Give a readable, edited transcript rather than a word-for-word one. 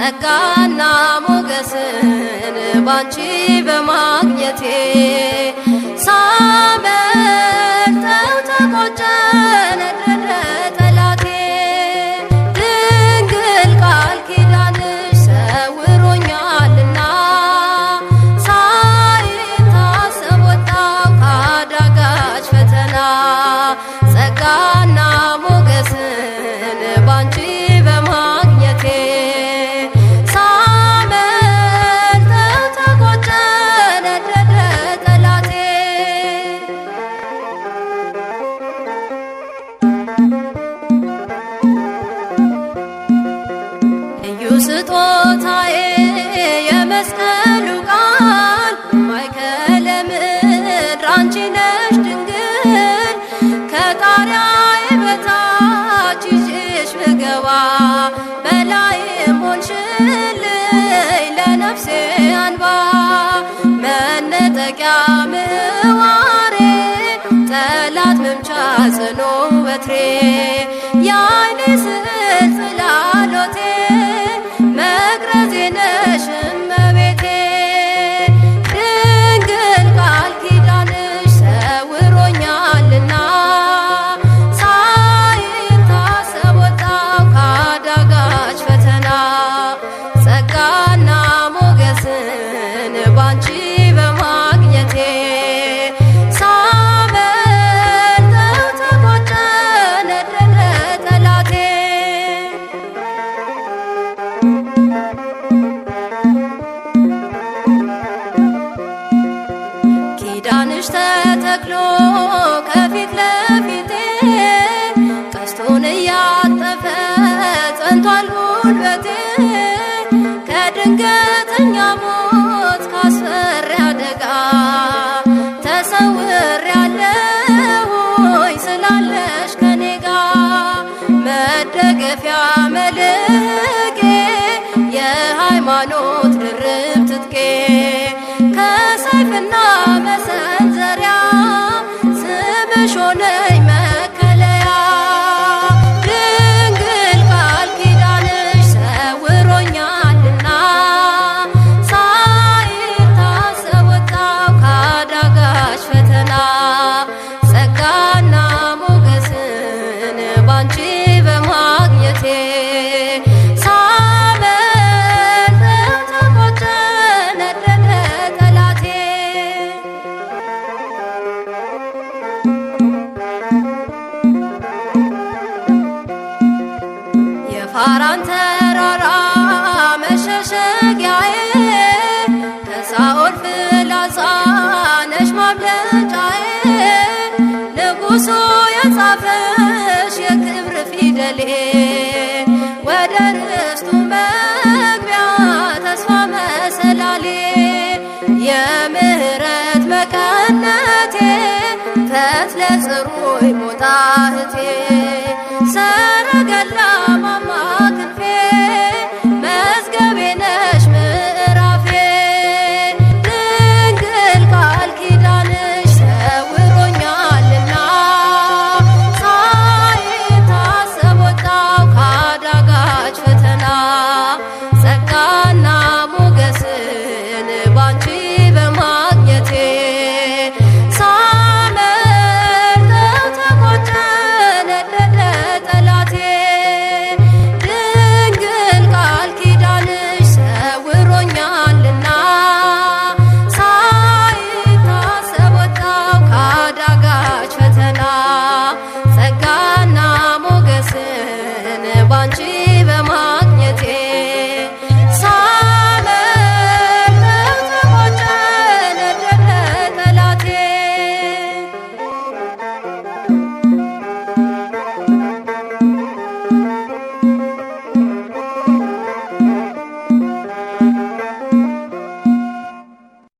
ጸጋና ሞገስን ባንቺ በማግኘቴ ሳመልጠው ተቆጨ ነደደ ጠላቴ። ድንግል ቃል ኪዳንሽ ሰውሮኛልና ሳይታሰብ ወጣሁ ካዳጋች ፈተና። ጸጋና ሞገስን ባንቺ በማግኘቴ ሳመልጠው ተቆጨ ነደደ ጠላቴ። ልዩ ስጦታዬ የመስቀሉ ቃል ማእከለ ምድር አንቺ ነሽ ድንግል። ከጣሪያዬ በታች ይዤሽ ብገባ በላይም ሆንሽልኝ ለነፍሴ አንባ። መነጠቂያ ምዋሬ ጠላት መምቻ ጽኑ በትሬ የዓይኔ ስዕል ጽላሎቴ መቅረዜ ነሽ እመቤቴ። ድንግል ቃል ኪዳንሽ ሰውሮኛልና ሳይታሰብ ወጣሁ ካዳጋች ፈተና። ጸጋና ሞገስን ባንቺ በማግኘቴ ሳመልጠው ተቆጨ ነደደ ጠላቴ። ኪዳንሽ ተተክሎ ከፊት ለፊቴ ቀስቱን እያጠፈ ጸንቷል ጉልበቴ። ከድንገተኛ ሞት ካስፈሪ አደጋ ተሰውሬያለሁኝ ስላለሽ ከኔ ጋር። መደገፊያ መልሕቄ የሃይማኖት ድርብ ትጥቄ ከሰይፍና መሰንዘሪያ ስምሽ ሆነኝ መከለያ። ድንግል ቃል ኪዳንሽ ሰውሮኛልና ሳይታሰብ ወጣሁ ካዳጋች ፈተና። ጸጋና ሞገስን ባንቺ በማግኘቴ ሳመልጠው ተቆጨ ነደደ ጠላቴ። የፋራን ተራራ መሸሸጊያዬ ከሳኦል ፍላጻ ነሽ ማምለጫዬ። ንጉሡ የጻፈሽ የክብር ፊደሌ ወደ ርስቱ መግቢያ ተስፋ መሰላሌ። የምህረት መቀነቴ ፈትለ ጽሩይ ሞጣህቴ